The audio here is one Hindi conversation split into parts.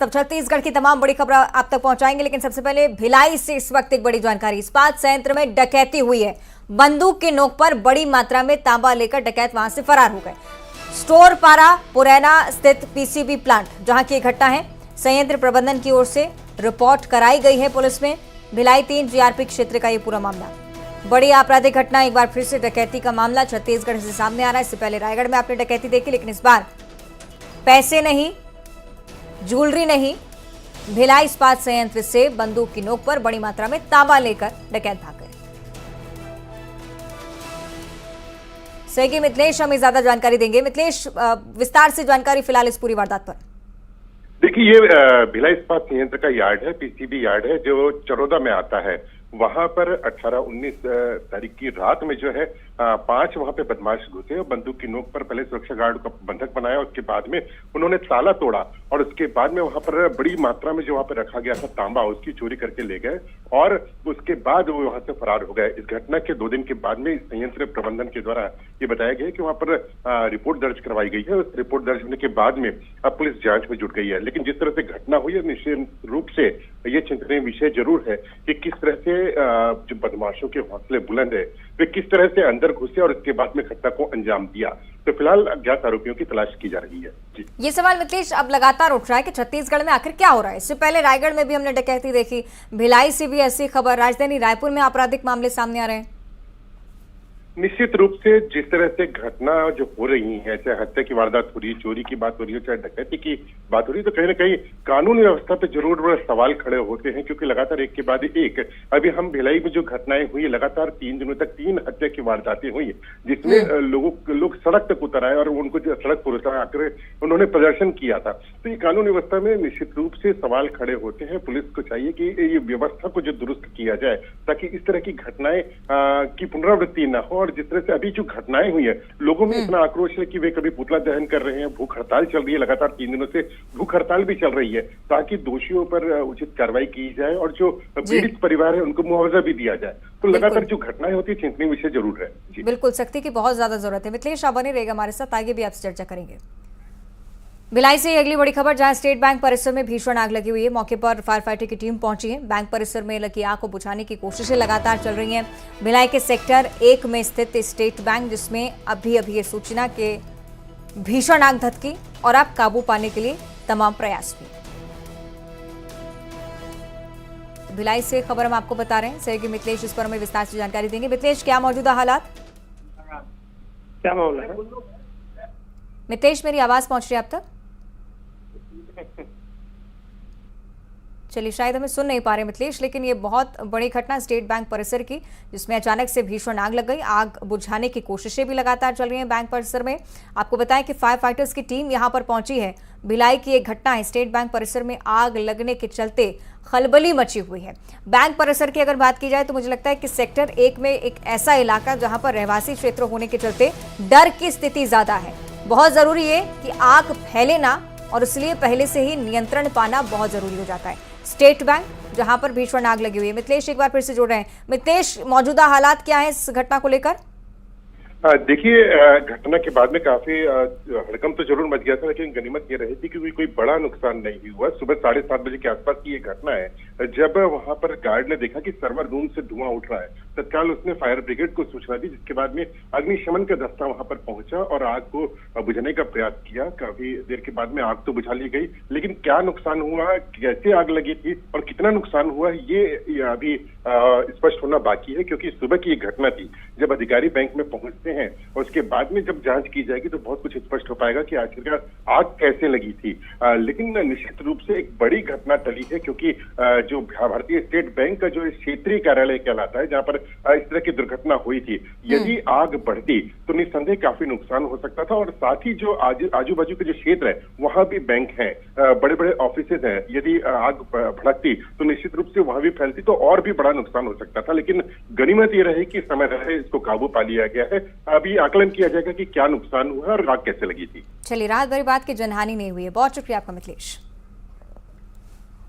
तब छत्तीसगढ़ की तमाम बड़ी खबर आप तक पहुंचाएंगे, लेकिन सबसे पहले भिलाई से इस वक्त एक बड़ी जानकारी। इस्पात संयंत्र में डकैती हुई है। बंदूक की नोक पर बड़ी मात्रा में तांबा लेकर डकैत वहां से फरार हो गए। स्टोर पारा पुरैना स्थित पीसीबी प्लांट जहां की घटना है। संयंत्र प्रबंधन की ओर से रिपोर्ट कराई गई है पुलिस में। भिलाई 3 जीआरपी क्षेत्र का ये पूरा मामला। बड़ी आपराधिक घटना, एक बार फिर से डकैती का मामला छत्तीसगढ़ से सामने आ रहा है। इससे पहले रायगढ़ में आपने डकैती देखी, लेकिन इस बार पैसे नहीं, ज्वेलरी नहीं, भिलाई इस्पात संयंत्र से बंदूक की नोक पर बड़ी मात्रा में तांबा लेकर डकैत भाग गए। सहयोगी मिथिलेश हमें ज्यादा जानकारी देंगे। मिथिलेश, विस्तार से जानकारी फिलहाल इस पूरी वारदात पर। देखिए, ये भिलाई इस्पात संयंत्र का यार्ड है, पीसीबी यार्ड है, जो चरोदा में आता है। वहां पर 18-19 तारीख की रात में जो है 5 वहां पे बदमाश घुसे और बंदूक की नोक पर पहले सुरक्षा गार्ड का बंधक बनाया। उसके बाद में उन्होंने ताला तोड़ा और उसके बाद में वहां पर बड़ी मात्रा में जो वहां पर रखा गया था तांबा, उसकी चोरी करके ले गए और उसके बाद वो वहां से फरार हो गए। इस घटना के 2 दिन के बाद में संयंत्र प्रबंधन के द्वारा ये बताया गया कि वहां पर रिपोर्ट दर्ज करवाई गई है। उस रिपोर्ट दर्ज होने के बाद में अब पुलिस जांच में जुट गई है। लेकिन जिस तरह से घटना हुई है, निश्चित रूप से ये चिंतनीय विषय जरूर है कि किस तरह से जो बदमाशों के हौसले बुलंद है, वे किस तरह से अंदर घुसे और इसके बाद में घटना को अंजाम दिया। तो फिलहाल अज्ञात आरोपियों की तलाश की जा रही है। जी, ये सवाल मिथिलेश अब लगातार उठ रहा है कि छत्तीसगढ़ में आखिर क्या हो रहा है। इससे पहले रायगढ़ में भी हमने डकैती देखी, भिलाई से भी ऐसी खबर, राजधानी रायपुर में आपराधिक मामले सामने आ रहे हैं। निश्चित रूप से जिस तरह से घटना जो हो रही है, चाहे हत्या की वारदात हो रही है, चोरी की बात हो रही है, चाहे डकैती की बात हो रही है, तो कहीं ना कहीं कानून व्यवस्था पे जरूर सवाल खड़े होते हैं। क्योंकि लगातार एक के बाद एक अभी हम भिलाई में जो घटनाएं हुई, लगातार 3 दिनों तक 3 हत्या की वारदातें हुई, जिसमें लोग सड़क तक उतर आए और उनको जो सड़क पर उतर आकर उन्होंने प्रदर्शन किया था। तो ये कानून व्यवस्था में निश्चित रूप से सवाल खड़े होते हैं। पुलिस को चाहिए कि ये व्यवस्था को जो दुरुस्त किया जाए ताकि इस तरह की घटनाएं की पुनरावृत्ति न हो। और जिस तरह से अभी जो घटनाएं हुई है, लोगों में इतना आक्रोश है कि वे कभी पुतला दहन कर रहे हैं, भूख हड़ताल चल रही है, लगातार 3 दिनों से भूख हड़ताल भी चल रही है ताकि दोषियों पर उचित कार्रवाई की जाए और जो पीड़ित परिवार है उनको मुआवजा भी दिया जाए। तो लगातार जो घटनाएं होती है, चिंतनीय विषय जरूर है। जी बिल्कुल, सख्ती की बहुत ज्यादा जरूरत है। मिथिलेश आप बने रहेगा हमारे साथ, आगे भी आपसे चर्चा करेंगे। भिलाई से अगली बड़ी खबर, जहां स्टेट बैंक परिसर में भीषण आग लगी हुई है। मौके पर फायर फाइटर की टीम पहुंची है। बैंक परिसर में लगी आग को बुझाने की कोशिशें लगातार चल रही हैं। भिलाई के सेक्टर 1 में स्थित स्टेट बैंक, जिसमें अभी ये सूचना के भीषण आग धधकी और अब काबू पाने के लिए तमाम प्रयास हुए। भिलाई से खबर हम आपको बता रहे हैं। सहयोगी मिथिलेश इस पर हमें विस्तार से जानकारी देंगे। मिथिलेश, क्या मौजूदा हालात, क्या मामला है? मिथिलेश मेरी आवाज पहुंच रही है आप तक? चलिए, शायद हमें सुन नहीं पा रहे मिथिलेश, लेकिन ये बहुत बड़ी घटना स्टेट बैंक परिसर की, जिसमें अचानक से भीषण आग लग गई। आग बुझाने की कोशिशें भी लगातार चल रही हैं बैंक परिसर में। आपको बताएं कि फायर फाइटर्स की टीम यहां पर पहुंची है। भिलाई की एक घटना है, स्टेट बैंक परिसर में आग लगने के चलते खलबली मची हुई है। बैंक परिसर की अगर बात की जाए तो मुझे लगता है कि सेक्टर 1 में एक ऐसा इलाका जहां पर रहवासी क्षेत्र होने के चलते डर की स्थिति ज्यादा है। बहुत जरूरी है कि आग फैले ना, और इसलिए पहले से ही नियंत्रण पाना बहुत जरूरी हो जाता है। स्टेट बैंक जहां पर भीषण आग लगी हुई है। मिथिलेश एक बार फिर से जुड़ रहे हैं। मिथिलेश, मौजूदा हालात क्या है इस घटना को लेकर? देखिए, घटना के बाद में काफी हड़कंप तो जरूर मच गया था, लेकिन गनीमत ये रही थी कि कोई बड़ा नुकसान नहीं हुआ। सुबह 7:30 बजे के आसपास की ये घटना है, जब वहां पर गार्ड ने देखा कि सर्वर रूम से धुआं उठ रहा है। तत्काल उसने फायर ब्रिगेड को सूचना दी, जिसके बाद में अग्निशमन का दस्ता वहां पर पहुंचा और आग को बुझाने का प्रयास किया। काफी देर के बाद में आग तो बुझा ली गई, लेकिन क्या नुकसान हुआ, कैसे आग लगी थी और कितना नुकसान हुआ, ये अभी स्पष्ट होना बाकी है। क्योंकि सुबह की एक घटना थी, जब अधिकारी बैंक में पहुंचते हैं और उसके बाद में जब जांच की जाएगी तो बहुत कुछ स्पष्ट हो पाएगा कि आखिरकार आग कैसे लगी थी। लेकिन निश्चित रूप से एक बड़ी घटना टली है, क्योंकि जो भारतीय स्टेट बैंक का जो क्षेत्रीय कार्यालय कहलाता है, जहां पर इस तरह की दुर्घटना हुई थी, यदि आग बढ़ती तो निस्संदेह काफी नुकसान हो सकता था। और साथ ही जो आजू बाजू के जो क्षेत्र है वहां भी बैंक है, बड़े बड़े ऑफिसेज हैं। यदि आग भड़कती तो निश्चित रूप से वहां भी फैलती तो और भी बड़ा नुकसान हो सकता था। लेकिन गनीमत ये रही कि समय रहते इसको काबू पा लिया गया है। अभी आकलन किया जाएगा कि क्या नुकसान हुआ और आग कैसे लगी थी। चलिए, रात भरी बात की जनहानि नहीं हुई है। बहुत शुक्रिया आपका मिथिलेश।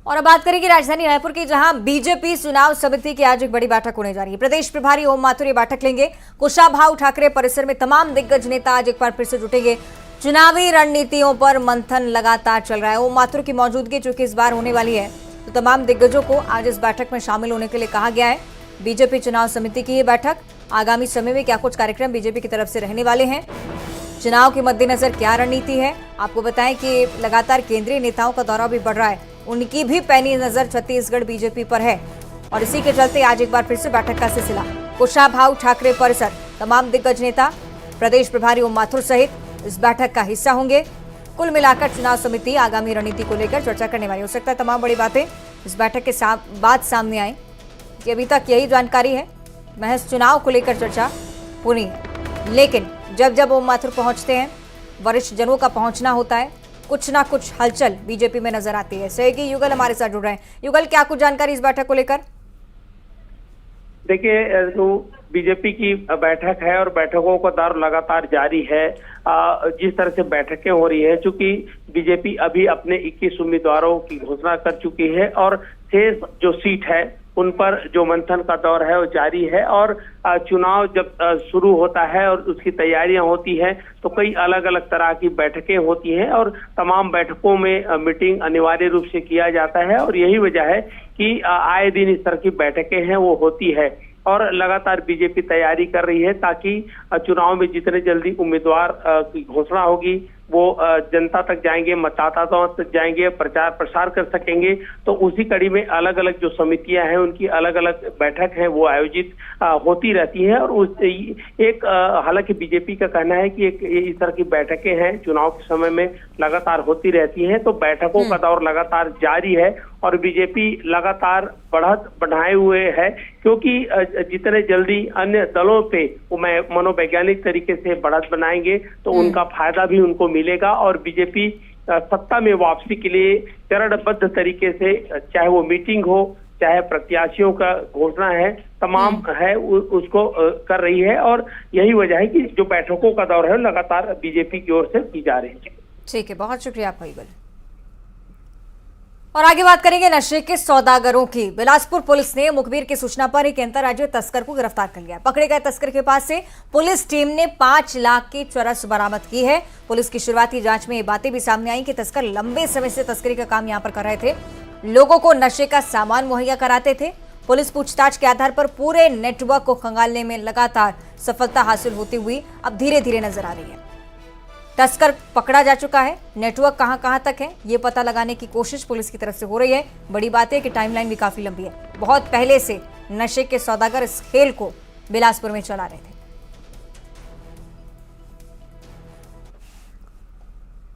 और अब बात करेंगे राजधानी रायपुर की, जहां बीजेपी चुनाव समिति की आज एक बड़ी बैठक होने जा रही है। प्रदेश प्रभारी ओम माथुर ये बैठक लेंगे। कुशाभाऊ ठाकरे परिसर में तमाम दिग्गज नेता आज एक बार फिर से जुटेंगे। चुनावी रणनीतियों पर मंथन लगातार चल रहा है। ओम माथुर की मौजूदगी जो कि इस बार होने वाली है, तो तमाम दिग्गजों को आज इस बैठक में शामिल होने के लिए कहा गया है। बीजेपी चुनाव समिति की ये बैठक, आगामी समय में क्या कुछ कार्यक्रम बीजेपी की तरफ से रहने वाले हैं, चुनाव के मद्देनजर क्या रणनीति है। आपको बताएं कि लगातार केंद्रीय नेताओं का दौरा भी बढ़ रहा है, उनकी भी पैनी नजर छत्तीसगढ़ बीजेपी पर है और इसी के चलते आज एक बार फिर से बैठक का सिलसिला। कुशाभाऊ ठाकरे परिसर, तमाम दिग्गज नेता, प्रदेश प्रभारी ओम माथुर सहित इस बैठक का हिस्सा होंगे। कुल मिलाकर चुनाव समिति आगामी रणनीति को लेकर चर्चा करने वाली। हो सकता है तमाम बड़ी बातें इस बैठक के बाद सामने आए कि अभी तक यही जानकारी है, महज चुनाव को लेकर चर्चा होनी है। लेकिन जब जब ओम माथुर पहुंचते हैं, वरिष्ठ जनों का पहुंचना होता है, कुछ ना कुछ हलचल बीजेपी में नजर आती है। सहयोगी युगल हमारे साथ जुड़ रहे हैं। युगल, क्या कुछ जानकारी इस बैठक को लेकर? देखिए, जो बीजेपी की बैठक है और बैठकों का दौर लगातार जारी है। जिस तरह से बैठकें हो रही है, चूंकि बीजेपी अभी अपने 21 उम्मीदवारों की घोषणा कर चुकी है और शेष जो सीट है उन पर जो मंथन का दौर है वो जारी है। और चुनाव जब शुरू होता है और उसकी तैयारियां होती हैं तो कई अलग अलग तरह की बैठकें होती हैं और तमाम बैठकों में मीटिंग अनिवार्य रूप से किया जाता है और यही वजह है कि आए दिन इस तरह की बैठकें हैं वो होती है और लगातार बीजेपी तैयारी कर रही है ताकि चुनाव में जितने जल्दी उम्मीदवार की घोषणा होगी वो जनता तक जाएंगे, मतदाताओं तक जाएंगे, प्रचार प्रसार कर सकेंगे। तो उसी कड़ी में अलग अलग जो समितियां हैं उनकी अलग अलग बैठक है वो आयोजित होती रहती है। और उस एक हालांकि बीजेपी का कहना है कि एक इस तरह की बैठकें हैं चुनाव के समय में लगातार होती रहती हैं, तो बैठकों का दौर लगातार जारी है और बीजेपी लगातार बढ़त बढ़ाए हुए है क्योंकि जितने जल्दी अन्य दलों पे वो मनोवैज्ञानिक तरीके से बढ़त बनाएंगे तो उनका फायदा भी उनको मिलेगा और बीजेपी सत्ता में वापसी के लिए चरणबद्ध तरीके से, चाहे वो मीटिंग हो चाहे प्रत्याशियों का घोषणा है, तमाम है उसको कर रही है। और यही वजह है कि जो बैठकों का दौर है लगातार बीजेपी की ओर से की जा रही है। ठीक है, बहुत शुक्रिया आपका युगल। और आगे बात करेंगे नशे के सौदागरों की। बिलासपुर पुलिस ने मुखबिर की सूचना पर एक अंतर्राज्यीय तस्कर को गिरफ्तार कर लिया। पकड़े गए तस्कर के पास से पुलिस टीम ने 5 लाख की चरस बरामद की है। पुलिस की शुरुआती जांच में ये बातें भी सामने आई कि तस्कर लंबे समय से तस्करी का काम यहां पर कर रहे थे, लोगों को नशे का सामान मुहैया कराते थे। पुलिस पूछताछ के आधार पर पूरे नेटवर्क को खंगालने में लगातार सफलता हासिल होती हुई अब धीरे धीरे नजर आ रही है। तस्कर पकड़ा जा चुका है, नेटवर्क कहां तक है ये पता लगाने की कोशिश पुलिस की तरफ से हो रही है। बड़ी बात है कि टाइमलाइन भी काफी लंबी है, बहुत पहले से नशे के सौदागर इस खेल को बिलासपुर में चला रहे थे।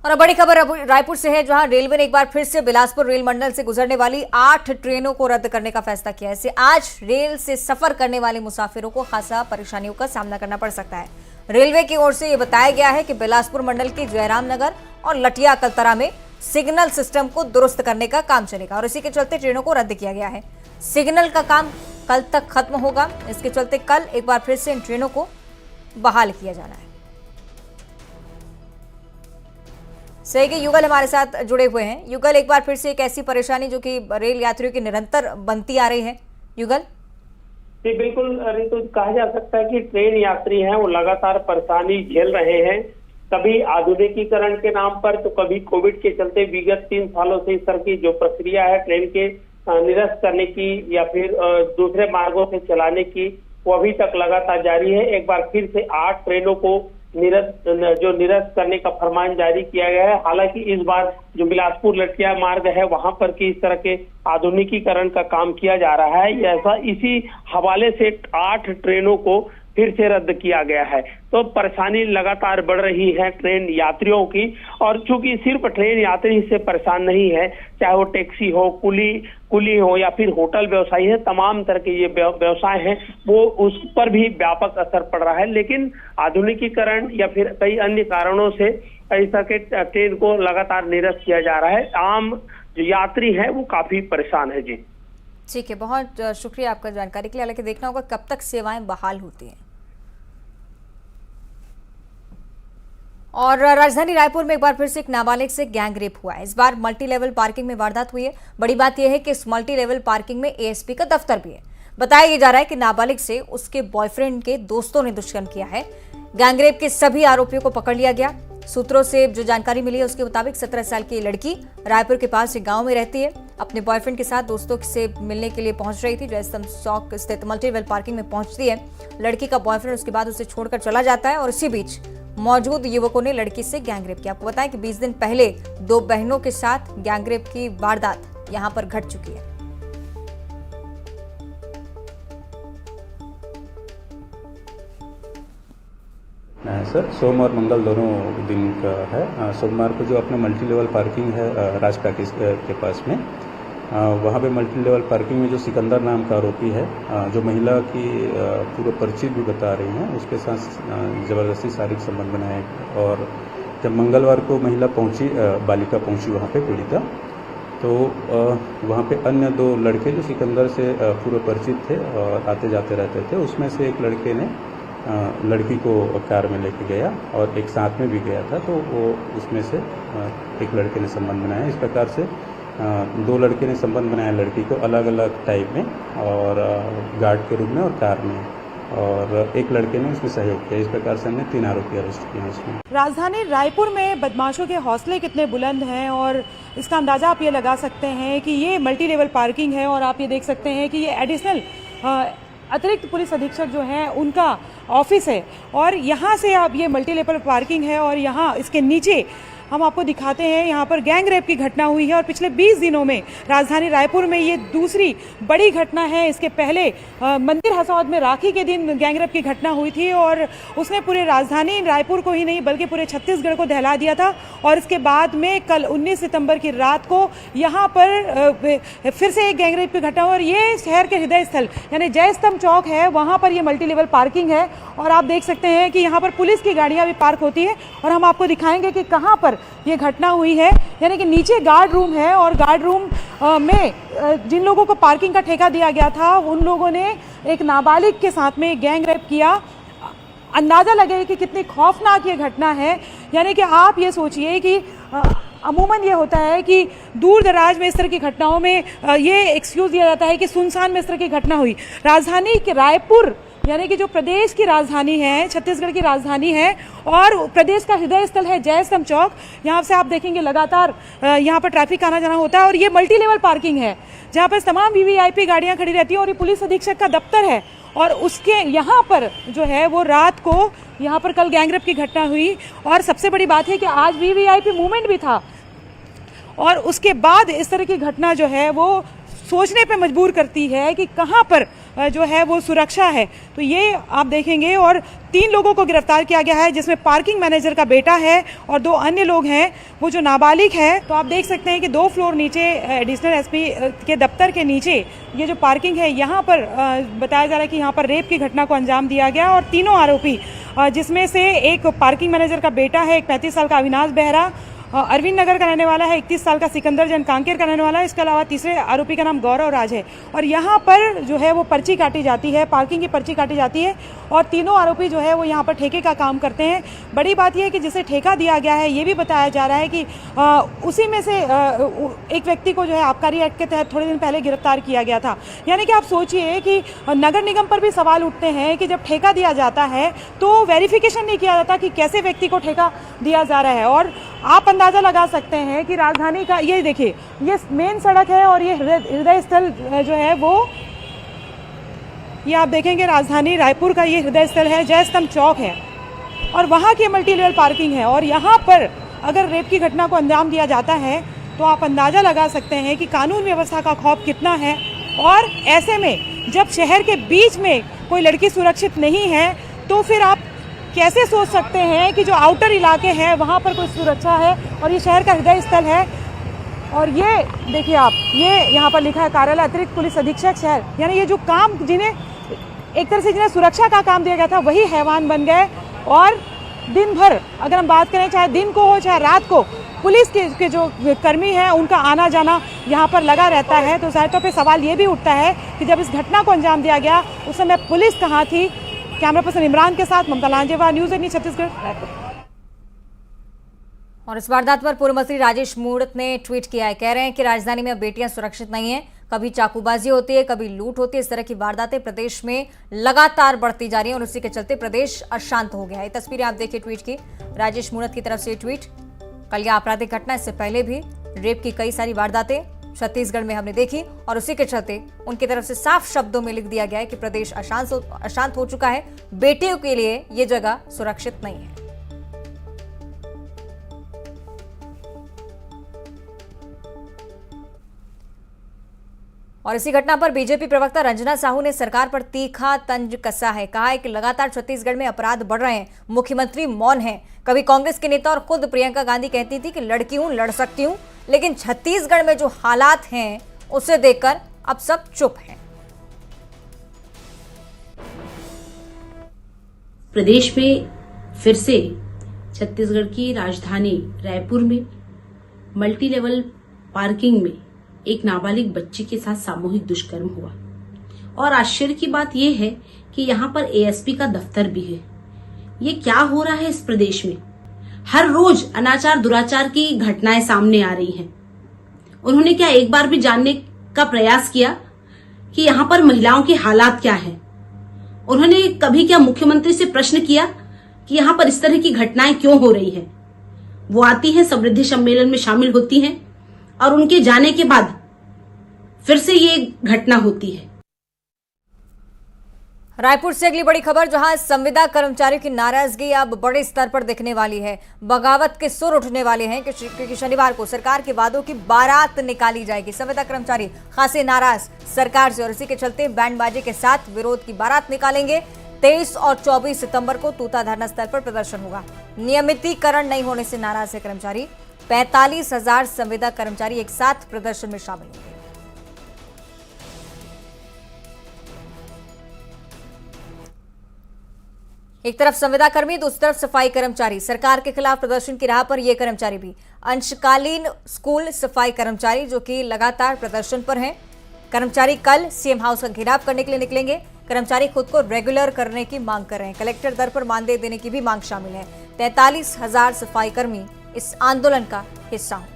और अब बड़ी खबर रायपुर से है, जहां रेलवे ने एक बार फिर से बिलासपुर रेल मंडल से गुजरने वाली 8 ट्रेनों को रद्द करने का फैसला किया है। इससे आज रेल से सफर करने वाले मुसाफिरों को खासा परेशानियों का सामना करना पड़ सकता है। रेलवे की ओर से यह बताया गया है कि बिलासपुर मंडल के जयराम नगर और लटिया कलतरा में सिग्नल सिस्टम को दुरुस्त करने का काम चलेगा और इसी के चलते ट्रेनों को रद्द किया गया है। सिग्नल का काम कल तक खत्म होगा, इसके चलते कल एक बार फिर से इन ट्रेनों को बहाल किया जाना है। सहयोगी युगल हमारे साथ जुड़े हुए हैं। युगल, एक बार फिर से एक ऐसी परेशानी जो कि रेल यात्रियों की निरंतर बनती आ रही है। युगल जी बिल्कुल, तो कहा जा सकता है कि ट्रेन यात्री हैं वो लगातार परेशानी झेल रहे हैं, कभी आधुनिकीकरण के नाम पर तो कभी कोविड के चलते विगत 3 सालों से इस तरह की जो प्रक्रिया है ट्रेन के निरस्त करने की या फिर दूसरे मार्गों से चलाने की वो अभी तक लगातार जारी है। एक बार फिर से 8 ट्रेनों को निरस्त करने का फरमान जारी किया गया है। हालांकि इस बार जो बिलासपुर लटिया मार्ग है वहां पर की इस तरह के आधुनिकीकरण का काम किया जा रहा है, ऐसा इसी हवाले से 8 ट्रेनों को फिर से रद्द किया गया है। तो परेशानी लगातार बढ़ रही है ट्रेन यात्रियों की और चूंकि सिर्फ ट्रेन यात्री से परेशान नहीं है, चाहे वो टैक्सी हो, कुली हो या फिर होटल व्यवसायी है, तमाम तरह के ये व्यवसाय हैं वो उस पर भी व्यापक असर पड़ रहा है। लेकिन आधुनिकीकरण या फिर कई अन्य कारणों से इस तरह के ट्रेन को लगातार निरस्त किया जा रहा है। आम जो यात्री है वो काफी परेशान है। जी ठीक है, बहुत शुक्रिया आपका जानकारी के लिए। हालांकि देखना होगा कब तक सेवाएं बहाल होती हैं। और राजधानी रायपुर में एक बार फिर से एक नाबालिग से गैंग रेप हुआ है। इस बार मल्टी लेवल पार्किंग में वारदात हुई है। बड़ी बात यह है कि इस मल्टी लेवल पार्किंग में एएसपी का दफ्तर भी है। बताया जा रहा है कि नाबालिग से उसके बॉयफ्रेंड के दोस्तों ने दुष्कर्म किया है। गैंग रेप के सभी आरोपियों को पकड़ लिया गया। सूत्रों से जो जानकारी मिली है उसके मुताबिक 17 साल की लड़की रायपुर के पास एक गांव में रहती है। अपने बॉयफ्रेंड के साथ दोस्तों से मिलने के लिए पहुंच रही थी। जयस्तंभ चौक स्थित मल्टी लेवल पार्किंग में पहुंचती है लड़की का बॉयफ्रेंड। उसके बाद उसे छोड़कर चला जाता है और इसी बीच मौजूद युवकों ने लड़की से गैंगरेप किया। आपको बताएं कि 20 दिन पहले 2 बहनों के साथ गैंगरेप की वारदात यहां पर घट चुकी है। सर, सोम और मंगल दोनों दिन का है। सोमवार को जो अपना मल्टी लेवल पार्किंग है राज पैकेज के पास में, वहाँ पे मल्टी लेवल पार्किंग में जो सिकंदर नाम का आरोपी है, जो महिला की पूरा परिचित भी बता रही हैं, उसके साथ ज़बरदस्ती शारीरिक संबंध बनाए। और जब मंगलवार को महिला पहुंची, बालिका पहुंची वहाँ पे पीड़िता, तो वहाँ पे अन्य 2 लड़के जो सिकंदर से पूर्व परिचित थे और आते जाते रहते थे, उसमें से एक लड़के ने लड़की को कार में लेके गया और एक साथ में भी गया था। तो वो उसमें से एक लड़के ने संबंध बनाया। इस प्रकार से 2 लड़के ने संबंध बनाया लड़की को अलग अलग टाइप में और गार्ड के रूप में और कार में, और एक लड़के ने उसमें सहयोग किया। इस प्रकार से हमने 3 आरोपी अरेस्ट किए हैं इसमें। राजधानी रायपुर में बदमाशों के हौसले कितने बुलंद हैं और इसका अंदाजा आप ये लगा सकते हैं कि ये मल्टी लेवल पार्किंग है। और आप ये देख सकते हैं कि ये एडिशनल अतिरिक्त पुलिस अधीक्षक जो हैं उनका ऑफिस है और यहाँ से अब ये मल्टी लेवल पार्किंग है। और यहाँ इसके नीचे हम आपको दिखाते हैं, यहाँ पर गैंग रेप की घटना हुई है और पिछले 20 दिनों में राजधानी रायपुर में ये दूसरी बड़ी घटना है। इसके पहले मंदिर हसौद में राखी के दिन गैंग रेप की घटना हुई थी और उसने पूरे राजधानी रायपुर को ही नहीं बल्कि पूरे छत्तीसगढ़ को दहला दिया था। और इसके बाद में कल 19 सितंबर की रात को यहाँ पर फिर से एक गैंग रेप की घटना, और ये शहर के हृदय स्थल यानी जयस्तंभ चौक है, वहाँ पर ये मल्टी लेवल पार्किंग है। और आप देख सकते हैं कि यहाँ पर पुलिस की गाड़ियाँ भी पार्क होती है और हम आपको दिखाएंगे कि कहाँ पर ये घटना हुई है। यानी कि नीचे गार्ड रूम है और गार्ड रूम में जिन लोगों को पार्किंग का ठेका दिया गया था उन लोगों ने एक नाबालिग के साथ में गैंग रेप किया। अंदाजा लगे कि कितनी खौफनाक ये घटना है। यानी कि आप ये सोचिए कि अमूमन ये होता है कि दूर दराज में इस तरह की घटनाओं में ये एक्सक्यूज दिया जाता है कि सुनसान में इस तरह की घटना हुई। राजधानी के रायपुर यानी कि जो प्रदेश की राजधानी है, छत्तीसगढ़ की राजधानी है और प्रदेश का हृदय स्थल है जयस्तंभ चौक। यहाँ से आप देखेंगे लगातार यहाँ पर ट्रैफिक आना जाना होता है और ये मल्टी लेवल पार्किंग है जहाँ पर तमाम वीवीआईपी गाड़ियाँ खड़ी रहती हैं और ये पुलिस अधीक्षक का दफ्तर है। और उसके यहाँ पर जो है वो रात को यहाँ पर कल गैंगरेप की घटना हुई। और सबसे बड़ी बात है कि आज वीवीआईपी मूवमेंट भी था और उसके बाद इस तरह की घटना जो है वो सोचने पे मजबूर करती है कि कहाँ पर जो है वो सुरक्षा है। तो ये आप देखेंगे और 3 लोगों को गिरफ्तार किया गया है जिसमें पार्किंग मैनेजर का बेटा है और 2 अन्य लोग हैं वो जो नाबालिग है। तो आप देख सकते हैं कि 2 फ्लोर नीचे एडिशनल एसपी के दफ्तर के नीचे ये जो पार्किंग है यहाँ पर बताया जा रहा है कि यहाँ पर रेप की घटना को अंजाम दिया गया। और तीनों आरोपी जिसमें से एक पार्किंग मैनेजर का बेटा है, एक 35 साल का अविनाश बेहरा, अरविंद नगर का रहने वाला है, 31 साल का सिकंदर जैन कांकेर का रहने वाला है। इसके अलावा तीसरे आरोपी का नाम गौरव राज है। और यहाँ पर जो है वो पर्ची काटी जाती है, पार्किंग की पर्ची काटी जाती है और तीनों आरोपी जो है वो यहाँ पर ठेके का काम करते हैं। बड़ी बात यह है कि जिसे ठेका दिया गया है ये भी बताया जा रहा है कि उसी में से एक व्यक्ति को जो है आबकारी एक्ट के तहत थोड़े दिन पहले गिरफ्तार किया गया था। यानी कि आप सोचिए कि नगर निगम पर भी सवाल उठते हैं कि जब ठेका दिया जाता है तो वेरिफिकेशन नहीं किया जाता कि कैसे व्यक्ति को ठेका दिया जा रहा है। और आप अंदाजा लगा सकते हैं कि राजधानी का ये देखिए ये मेन सड़क है और ये हृदय स्थल जो है वो ये आप देखेंगे राजधानी रायपुर का ये हृदय स्थल है, जयस्तंभ चौक है और वहाँ की मल्टी लेवल पार्किंग है। और यहाँ पर अगर रेप की घटना को अंजाम दिया जाता है तो आप अंदाजा लगा सकते हैं कि कानून व्यवस्था का खौफ कितना है। और ऐसे में जब शहर के बीच में कोई लड़की सुरक्षित नहीं है तो फिर आप कैसे सोच सकते हैं कि जो आउटर इलाके हैं वहाँ पर कोई सुरक्षा है। और ये शहर का हृदय स्थल है और ये देखिए आप ये यहाँ पर लिखा है कार्यालय अतिरिक्त पुलिस अधीक्षक शहर। यानी ये जो काम जिन्हें एक तरह से जिन्हें सुरक्षा का काम दिया गया था वही हैवान बन गए। और दिन भर अगर हम बात करें चाहे दिन को हो चाहे रात को पुलिस के जो कर्मी हैं उनका आना जाना यहाँ पर लगा रहता है। तो जाहिर तौर पर सवाल ये भी उठता है कि जब इस घटना को अंजाम दिया गया उस समय पुलिस कहाँ थी। कैमरा पर्सन इमरान के साथ ममता लांजेवार, न्यूज़ 18 छत्तीसगढ़, रायपुर। और इस वारदात पर पूर्व मंत्री राजेश मूणत ने ट्वीट किया है। कह रहे हैं कि राजधानी में अब बेटियां सुरक्षित नहीं है, कभी चाकूबाजी होती है, कभी लूट होती है। इस तरह की वारदातें प्रदेश में लगातार बढ़ती जा रही हैं और उसी के चलते प्रदेश अशांत हो गया है। तस्वीरें आप देखिए ट्वीट की, राजेश मूणत की तरफ से ट्वीट। कल यह आपराधिक घटना, इससे पहले भी रेप की कई सारी वारदातें छत्तीसगढ़ में हमने देखी और उसी के चलते उनकी तरफ से साफ शब्दों में लिख दिया गया है कि प्रदेश अशांत हो चुका है, बेटियों के लिए ये जगह सुरक्षित नहीं है। और इसी घटना पर बीजेपी प्रवक्ता रंजना साहू ने सरकार पर तीखा तंज कसा है। कहा है कि लगातार छत्तीसगढ़ में अपराध बढ़ रहे हैं, मुख्यमंत्री मौन हैं। कभी कांग्रेस के नेता और खुद प्रियंका गांधी कहती थी कि लड़की हूं, लड़ सकती हूं, लेकिन छत्तीसगढ़ में जो हालात हैं उसे देखकर अब सब चुप हैं। प्रदेश में फिर से छत्तीसगढ़ की राजधानी रायपुर में मल्टी लेवल पार्किंग में एक नाबालिग बच्ची के साथ सामूहिक दुष्कर्म हुआ और आश्चर्य की बात यह है कि यहाँ पर एएसपी का दफ्तर भी है। ये क्या हो रहा है इस प्रदेश में? हर रोज अनाचार दुराचार की घटनाएं सामने आ रही हैं। उन्होंने क्या एक बार भी जानने का प्रयास किया कि यहाँ पर महिलाओं के हालात क्या है? उन्होंने कभी क्या मुख्यमंत्री से प्रश्न किया कि यहाँ पर इस तरह की घटनाएं क्यों हो रही है? वो आती हैं, समृद्धि सम्मेलन में शामिल होती हैं और उनके जाने के बाद फिर से ये घटना होती है। रायपुर से अगली बड़ी खबर, जहां संविदा कर्मचारियों की नाराजगी अब बड़े स्तर पर दिखने वाली है। बगावत के सुर उठने वाले हैं क्योंकि शनिवार को सरकार के वादों की बारात निकाली जाएगी। संविदा कर्मचारी खासे नाराज सरकार से और इसी के चलते बैंडबाजी के साथ विरोध की बारात निकालेंगे। 23 और 24 सितंबर को तूता धरना स्थल पर प्रदर्शन होगा। नियमितीकरण नहीं होने से नाराज है कर्मचारी। 45,000 संविदा कर्मचारी एक साथ प्रदर्शन में शामिल होंगे। एक तरफ संविदा कर्मी, दूसरी तरफ सफाई कर्मचारी। सरकार के खिलाफ प्रदर्शन की राह पर ये कर्मचारी भी। अंशकालीन स्कूल सफाई कर्मचारी जो कि लगातार प्रदर्शन पर हैं। कर्मचारी कल सीएम हाउस का घेराव करने के लिए निकलेंगे। कर्मचारी खुद को रेगुलर करने की मांग कर रहे हैं। कलेक्टर दर पर मानदेय देने की भी मांग शामिल है। 43,000 सफाई कर्मी इस आंदोलन का हिस्सा होंगे।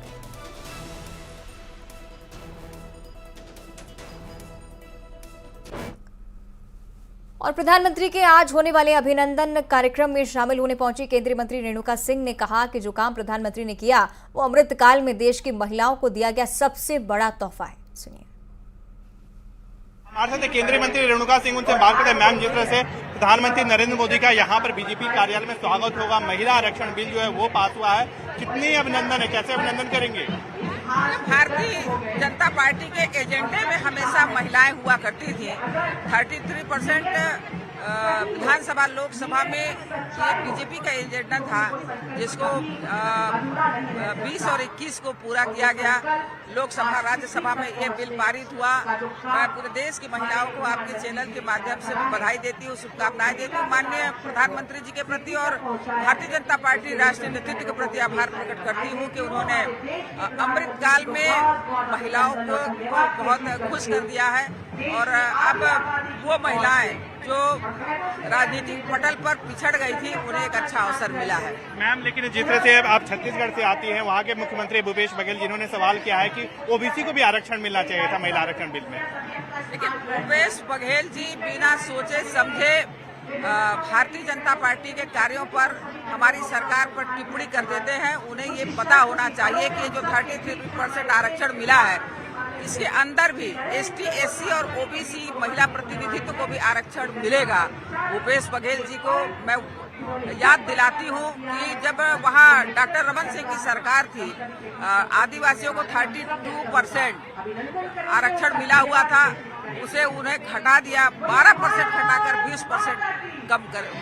और प्रधानमंत्री के आज होने वाले अभिनंदन कार्यक्रम में शामिल होने पहुंची केंद्रीय मंत्री रेणुका सिंह ने कहा कि जो काम प्रधानमंत्री ने किया वो अमृतकाल में देश की महिलाओं को दिया गया सबसे बड़ा तोहफा है। सुनिए। हमारे साथ केंद्रीय मंत्री रेणुका सिंह, उनसे बात करते हैं। मैम, जिस तरह से प्रधानमंत्री नरेंद्र मोदी का यहाँ पर बीजेपी कार्यालय में स्वागत होगा, महिला आरक्षण बिल जो है वो पास हुआ है, कितनी अभिनंदन है, कैसे अभिनंदन करेंगे? भारतीय जनता पार्टी के एजेंडे में हमेशा महिलाएं हुआ करती थी। 33% विधानसभा लोकसभा में ये बीजेपी का एजेंडा था, जिसको 20 और 21 को पूरा किया गया। लोकसभा राज्यसभा में ये बिल पारित हुआ। मैं पूरे देश की महिलाओं को आपके चैनल के माध्यम से बधाई देती हूँ, शुभकामनाएं देती हूँ। माननीय प्रधानमंत्री जी के प्रति और भारतीय जनता पार्टी राष्ट्रीय नेतृत्व के प्रति आभार प्रकट करती हूँ कि उन्होंने अमृतकाल में महिलाओं को बहुत खुश कर दिया है और अब वो महिलाएं जो राजनीतिक पटल पर पिछड़ गई थी उन्हें एक अच्छा अवसर मिला है। मैम, लेकिन जिस तरह से आप छत्तीसगढ़ से आती हैं, वहाँ के मुख्यमंत्री भूपेश बघेल जिन्होंने सवाल किया है कि ओबीसी को भी आरक्षण मिलना चाहिए था महिला आरक्षण बिल में। लेकिन भूपेश बघेल जी बिना सोचे समझे भारतीय जनता पार्टी के कार्यों पर, हमारी सरकार पर टिप्पणी कर देते हैं। उन्हें ये पता होना चाहिए कि जो 33% आरक्षण मिला है इसके अंदर भी एसटी, एससी और ओबीसी महिला प्रतिनिधित्व को भी आरक्षण मिलेगा। भूपेश बघेल जी को मैं याद दिलाती हूँ कि जब वहाँ डॉक्टर रमन सिंह की सरकार थी, आदिवासियों को 32% आरक्षण मिला हुआ था, उसे उन्हें घटा दिया, 12% घटाकर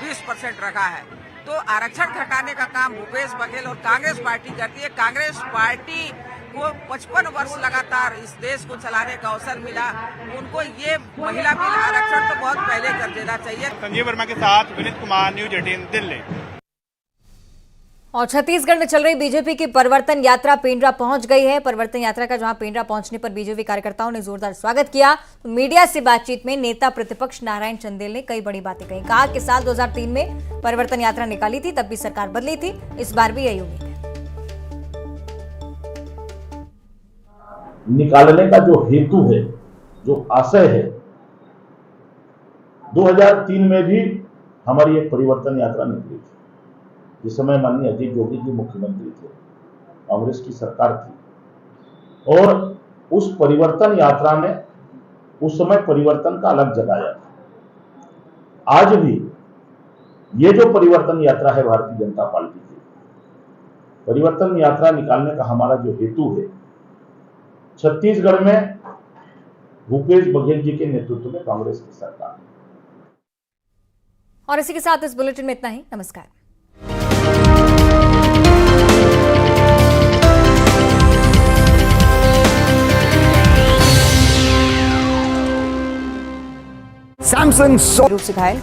20% रखा है। तो आरक्षण घटाने का काम भूपेश बघेल और कांग्रेस पार्टी करती है। कांग्रेस पार्टी को 55 वर्ष लगातार इस देश को चलाने का अवसर मिला, उनको ये महिला बिल आरक्षण तो बहुत पहले कर देना चाहिए। संजीव वर्मा के साथ विनीत कुमार, न्यूज 18 दिल्ली। और छत्तीसगढ़ में चल रही बीजेपी की परिवर्तन यात्रा पेंड्रा पहुंच गई है। परिवर्तन यात्रा का जहां पेंड्रा पहुंचने पर बीजेपी कार्यकर्ताओं ने जोरदार स्वागत किया। मीडिया से बातचीत में नेता प्रतिपक्ष नारायण चंदेल ने कई बड़ी बातें कही। कहा कि साल 2003 में परिवर्तन यात्रा निकाली थी, तब भी सरकार बदली थी, इस बार भी यही उम्मीद है। निकालने का जो हेतु है, जो आशय है, 2003 में भी हमारी एक परिवर्तन यात्रा निकली थी, जिस समय माननीय अजीत जोगी जी मुख्यमंत्री थे, कांग्रेस की सरकार थी, और उस परिवर्तन यात्रा ने उस समय परिवर्तन का अलग जगाया था। आज भी ये जो परिवर्तन यात्रा है भारतीय जनता पार्टी की, परिवर्तन यात्रा निकालने का हमारा जो हेतु है, छत्तीसगढ़ में भूपेश बघेल जी के नेतृत्व में कांग्रेस की सरकार है। और इसी के साथ इस बुलेटिन में इतना ही। नमस्कार। सैमसंग रूप से घायल